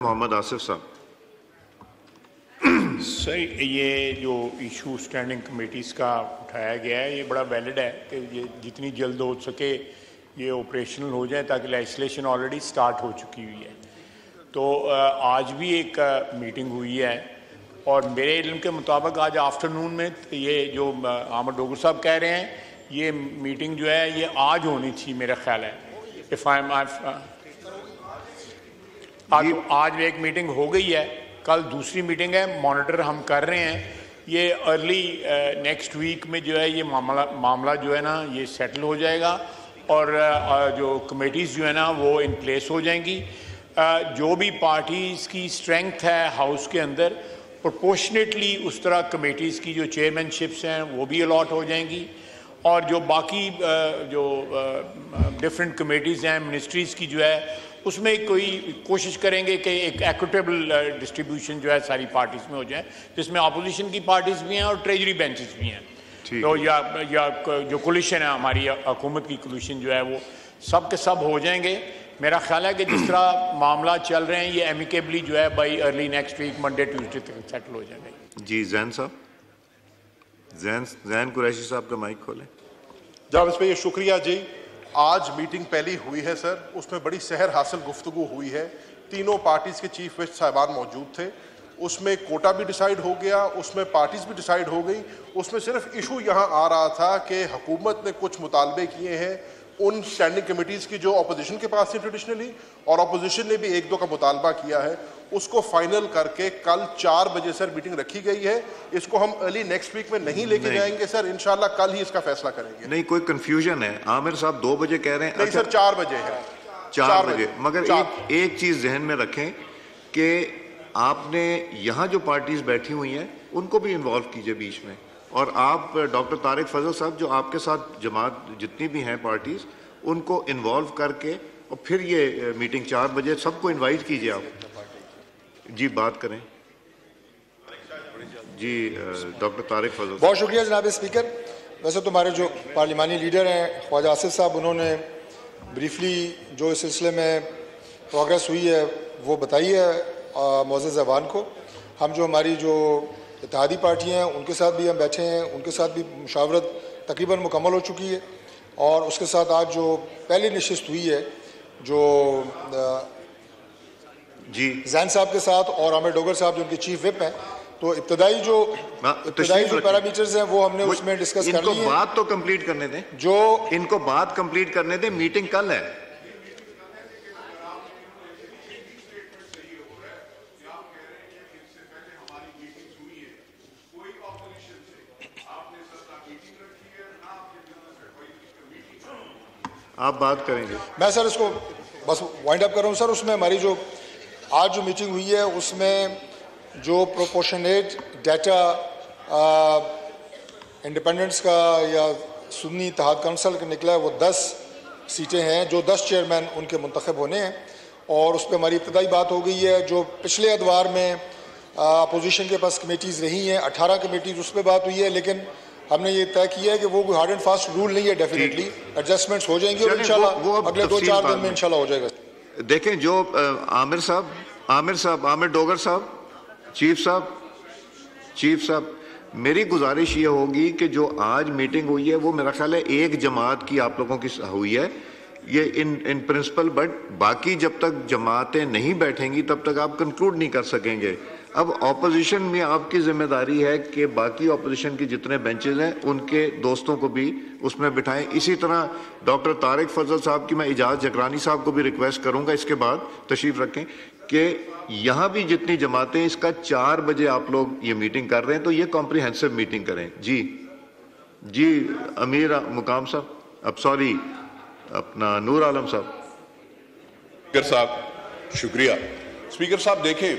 मोहम्मद आसिफ साहब। सर, ये जो इशू स्टैंडिंग कमेटीज़ का उठाया गया है ये बड़ा वैलिड है कि ये जितनी जल्द हो सके ये ऑपरेशनल हो जाए, ताकि लेजिस्लेशन ऑलरेडी स्टार्ट हो चुकी हुई है। तो आज भी एक मीटिंग हुई है और मेरे इल्म के मुताबिक आज आफ्टरनून में ये जो अहमद डोगर साहब कह रहे हैं ये मीटिंग जो है ये आज होनी थी, मेरा ख्याल है। आज एक मीटिंग हो गई है, कल दूसरी मीटिंग है, मॉनिटर हम कर रहे हैं। ये अर्ली नेक्स्ट वीक में जो है ये मामला जो है ना ये सेटल हो जाएगा और जो कमेटीज़ जो है ना वो इन प्लेस हो जाएंगी। जो भी पार्टीज़ की स्ट्रेंथ है हाउस के अंदर प्रोपोर्शनेटली उस तरह कमेटीज़ की जो चेयरमैनशिप्स हैं वो भी अलॉट हो जाएंगी और जो बाकी जो डिफरेंट कमेटीज़ हैं मिनिस्ट्रीज़ की जो है उसमें कोई कोशिश करेंगे कि एक एक्विटेबल डिस्ट्रीब्यूशन जो है सारी पार्टीज़ में हो जाए, जिसमें अपोजिशन की पार्टीज़ भी हैं और ट्रेजरी बेंचेस भी हैं। तो या जो कोलिशन है हमारी हुकूमत की कोलिशन जो है वो सब के सब हो जाएंगे। मेरा ख्याल है कि जिस तरह मामला चल रहे हैं ये एमिकेबली जो है by early next week Monday Tuesday तक सेटल हो जाएगा। जी जैन साहब, जैन कुरैशी साहब का माइक खोलें। जनाब इस पर ये शुक्रिया जी। आज मीटिंग पहली हुई है सर, उसमें बड़ी सहर हासिल गुफ्तगू हुई है। तीनों पार्टीज़ के चीफ विप साहिबान मौजूद थे, उसमें कोटा भी डिसाइड हो गया, उसमें पार्टीज़ भी डिसाइड हो गई। उसमें सिर्फ इशू यहाँ आ रहा था कि हुकूमत ने कुछ मुतालबे किए हैं उन स्टैंडिंग कमेटीज़ की जो अपोजिशन के पास थी ट्रेडिशनली, और अपोजिशन ने भी एक दो का मुतालबा किया है, उसको फाइनल करके कल 4 बजे सर मीटिंग रखी गई है। इसको हम अर्ली नेक्स्ट वीक में नहीं लेके जाएंगे सर, इंशाल्लाह कल ही इसका फैसला करेंगे। नहीं, कोई कंफ्यूजन है। आमिर साहब 2 बजे कह रहे हैं। नहीं सर, 4 बजे है। 4 बजे। मगर एक चीज़ जहन में रखें कि आपने यहाँ जो पार्टीज़ बैठी हुई हैं उनको भी इन्वॉल्व कीजिए बीच में, और आप डॉक्टर तारिक फजल साहब जो आपके साथ जमात जितनी भी हैं पार्टीज़ उनको इन्वॉल्व करके और फिर ये मीटिंग 4 बजे सबको इनवाइट ख्वाजा आप जी बात करें। जी डॉक्टर तारिक फजल। बहुत शुक्रिया जनाब स्पीकर। वैसे तो हमारे जो पार्लिमानी लीडर हैं ख्वाजा आसिफ साहब, उन्होंने ब्रीफली जो इस सिलसिले में प्रोग्रेस हुई है वो बताई है मुअज़्ज़ज़ ऐवान को। हम जो हमारी जो इत्तेहादी पार्टी हैं उनके साथ भी हम बैठे हैं, उनके साथ भी मुशावरत तकरीबन मुकम्मल हो चुकी है और उसके साथ आज जो पहली नशिस्त हुई है जो जी जैन साहब के साथ और आमिर डोगर साहब जो उनके चीफ विप हैं, तो इब्तदाई जो पैरामीटर्स हैं वो हमने उसमें डिस्कस कर ली है। बात तो कंप्लीट करने दें, जो इनको बात कंप्लीट करने दें। मीटिंग कल है। आप बात करेंगे। मैं सर इसको बस वाइंड अप कर रहा हूँ सर। उसमें हमारी जो आज जो मीटिंग हुई है उसमें जो प्रोपोर्शनेट डाटा इंडिपेंडेंस का या सुन्नी इत्तेहाद काउंसिल का निकला है वो 10 सीटें हैं, जो 10 चेयरमैन उनके मुंतखब होने हैं और उस पर हमारी इब्तदाई बात हो गई है। जो पिछले अदवार में अपोजिशन के पास कमेटीज़ रही हैं 18 कमेटीज़, उस पर बात हुई है, लेकिन हमने ये तय किया है कि वो कोई हार्ड एंड फास्ट रूल नहीं है। डेफिनेटली एडजस्टमेंट्स हो जाएंगी और इंशाल्लाह अगले 2-4 दिन में इंशाल्लाह हो जाएगा। देखें जो आमिर साहब, आमिर डोगर साहब, चीफ साहब, मेरी गुजारिश ये होगी कि जो आज मीटिंग हुई है वो मेरा ख्याल है एक जमात की आप लोगों की हुई है ये इन प्रिंसिपल, बट बाकी जब तक जमातें नहीं बैठेंगी तब तक आप कंक्लूड नहीं कर सकेंगे। अब ऑपोजिशन में आपकी जिम्मेदारी है कि बाकी ऑपोजिशन के जितने बेंचेस हैं उनके दोस्तों को भी उसमें बिठाएं। इसी तरह डॉक्टर तारिक फजल साहब की मैं इजाज़ जकरानी साहब को भी रिक्वेस्ट करूंगा इसके बाद तशरीफ़ रखें कि यहाँ भी जितनी जमातें इसका 4 बजे आप लोग ये मीटिंग कर रहे हैं तो ये कॉम्प्रिहेंसिव मीटिंग करें। जी अमीर मुकाम साहब, अब सॉरी अपना नूर आलम साहब। स्पीकर साहब शुक्रिया। स्पीकर साहब देखें,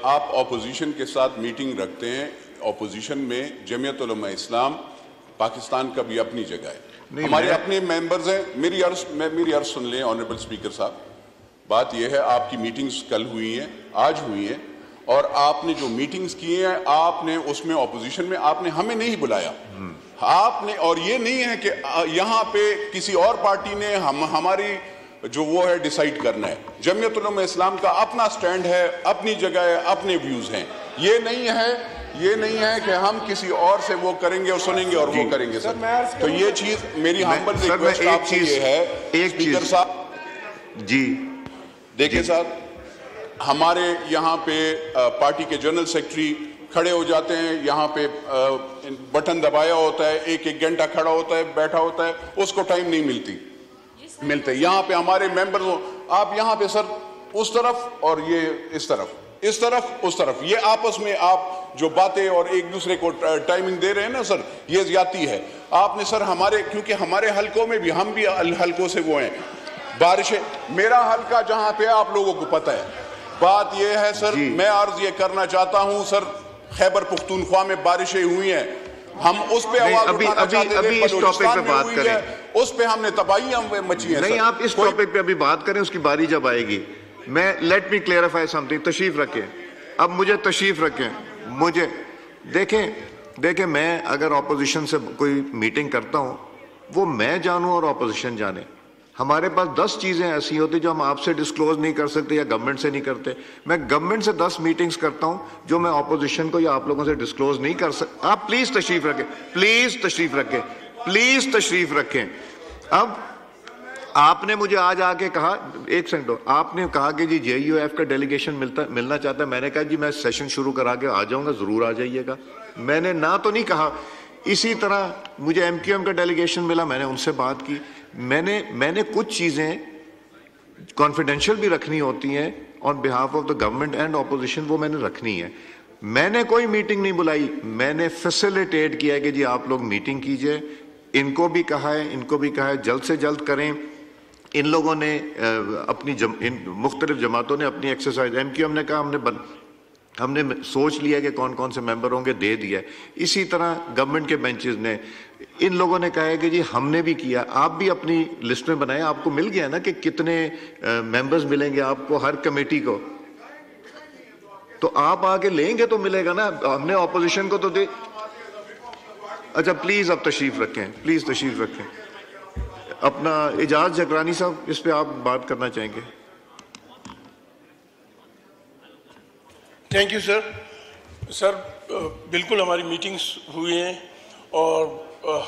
आप अपोजिशन के साथ मीटिंग रखते हैं, अपोजिशन में जमीयत उलमा इस्लाम पाकिस्तान का भी अपनी जगह है, हमारे अपने मेंबर्स हैं। मेरी अर्ज सुन लें ऑनरेबल स्पीकर साहब। बात यह है आपकी मीटिंग्स कल हुई हैं, आज हुई हैं, और आपने जो मीटिंग्स की हैं आपने उसमें अपोजिशन में आपने हमें नहीं बुलाया आपने, और ये नहीं है कि यहाँ पे किसी और पार्टी ने हमारी جو وہ ہے ڈیسائیڈ کرنا ہے. جمعیت علماء اسلام کا اپنا سٹینڈ ہے, اپنی جگہ ہے, اپنے ویوز ہیں. یہ نہیں ہے کہ ہم کسی اور سے وہ کریں گے اور سنیں گے اور وہ کریں گے. سر تو یہ چیز میری ہمبل ریکویسٹ آپ سے یہ ہے اسپیکر صاحب جی دیکھیں صاحب, ہمارے یہاں پہ پارٹی کے جنرل سیکرٹری کھڑے ہو جاتے ہیں, یہاں پہ بٹن دبایا ہوتا ہے, ایک گھنٹہ کھڑا ہوتا ہے, بیٹھا ہوتا ہے, اس کو ٹائم نہیں ملتے. یہاں پہ ہمارے ممبر آپ یہاں پہ سر اس طرف اور یہ اس طرف یہ آپس میں آپ جو باتیں اور ایک دوسرے کو ٹائمنگ دے رہے ہیں نا سر, یہ زیادتی ہے. آپ نے سر کیونکہ ہمارے حلقوں میں بھی, ہم بھی حلقوں سے وہ ہیں, بارشیں, میرا حلقہ جہاں پہ آپ لوگوں کو پتہ ہے. بات یہ ہے سر, میں عرض یہ کرنا چاہتا ہوں سر, خیبر پختونخوا میں بارشیں ہوئی ہیں, ہم اس پہ آواز اٹھانا چاہتے ہیں, بلوچستان میں ہوئی ہے, اس پہ ہم نے تباہیاں مچی ہیں. نہیں, آپ اس ٹاپک پہ ابھی بات کریں, اس کی باری جب آئے گی. میں let me clarify some thing. تشریف رکھیں, اب مجھے تشریف رکھیں. مجھے دیکھیں میں اگر اپوزیشن سے کوئی میٹنگ کرتا ہوں, وہ میں جانوں اور اپوزیشن جانے. ہمارے پاس 10 چیزیں ایسی ہوتی جو ہم آپ سے ڈسکلوز نہیں کر سکتے یا گورنمنٹ سے نہیں کرتے. میں گورنمنٹ سے 10 میٹنگز کرتا ہوں جو میں اپوزیشن کو یا آپ لوگوں سے ڈسکلوز نہیں کر سکتا. آپ پلیز تشریف رکھیں. اب آپ نے مجھے آج آ کے کہا, ایک سیکنڈ, آپ نے کہا کہ جی JUF کا ڈیلیگیشن ملنا چاہتا ہے. میں نے کہا جی میں سیشن شروع کرا کے آ جاؤں گا, ضرور آ جائیے گا. میں نے نہ تو نہیں کہا. اسی طرح مجھے MQM کا ڈیلیگیشن ملا, میں نے ان سے بات کی. میں نے کچھ چیزیں کانفیڈینشیل بھی رکھنی ہوتی ہیں on behalf of the government and opposition, وہ میں نے رکھنی ہے. میں نے کوئی میٹنگ نہیں بلائی, میں نے فیسیلیٹیٹ کیا کہ جی آپ لوگ میٹنگ کیجئے. ان کو بھی کہا ہے جلد سے جلد کریں. ان لوگوں نے اپنی مختلف جماعتوں نے اپنی ایکسرسائز, MQM نے کہا ہم نے سوچ لیا کہ کون کون سے ممبر ہوں گے, دے دیا. اسی طرح گورنمنٹ کے بینچز نے, ان لوگوں نے کہا ہے کہ جی ہم نے بھی کیا. آپ بھی اپنی لسٹ میں بنائیں, آپ کو مل گیا نا کہ کتنے ممبرز ملیں گے آپ کو ہر کمیٹی کو, تو آپ آگے لیں گے تو ملے گا نا. ہم نے اپوزیشن کو تو دے. اچھا پلیز اب تشریف رکھیں. اپنا اعجاز جگرانی صاحب, اس پہ آپ بات کرنا چاہیں گے. Thank you sir. بالکل ہماری میٹنگز ہوئی ہیں اور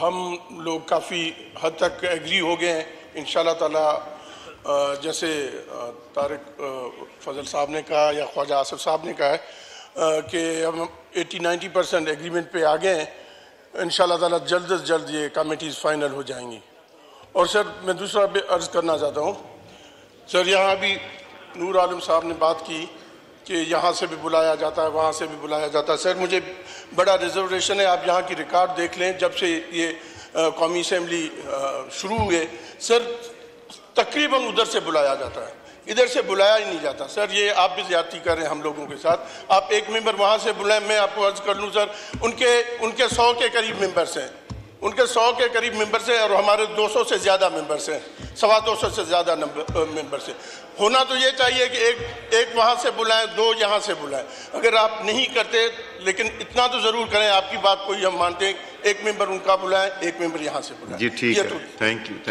ہم لوگ کافی حد تک ایگری ہو گئے ہیں انشاءاللہ تعالی. جیسے طارق فضل صاحب نے کہا یا خواجہ آصف صاحب نے کہا ہے کہ ہم 80-90% ایگریمنٹ پہ آ گئے ہیں. انشاءاللہ تعالی جلد از جلد یہ کمیٹیز فائنل ہو جائیں گی. اور سر میں دوسرا بھی عرض کرنا چاہتا ہوں سر, یہاں بھی نور عالم صاحب نے بات کی کہ یہاں سے بھی بلایا جاتا ہے, وہاں سے بھی بلایا جاتا ہے. سر مجھے بڑا ریزرویشن ہے, آپ یہاں کی ریکارڈ دیکھ لیں, جب سے یہ قومی اسمبلی شروع ہوئے سر تقریباً ادھر سے بلایا جاتا ہے, ادھر سے بلایا ہی نہیں جاتا. سر یہ آپ بھی زیادتی کر رہے ہیں ہم لوگوں کے ساتھ. آپ ایک ممبر وہاں سے بلائیں. میں آپ کو عرض کر لوں سر, ان کے 100 کے قریب ممبرس ہیں, ان کے 100 کے قریب ممبرس ہیں, اور ہمارے 200 سے زیادہ ممبرس ہیں, 250 سے زیادہ ممبرس ہیں. ہونا تو یہ چاہیے کہ ایک وہاں سے بلائیں, 2 یہاں سے بلائیں. اگر آپ نہیں کرتے, لیکن اتنا تو ضرور کریں, آپ کی بات کوئی ہم مانتے ہیں, ایک ممبر ان کا بلائیں, ایک ممبر یہاں سے بلائیں. جی ٹھیک ہے, تھینک یو.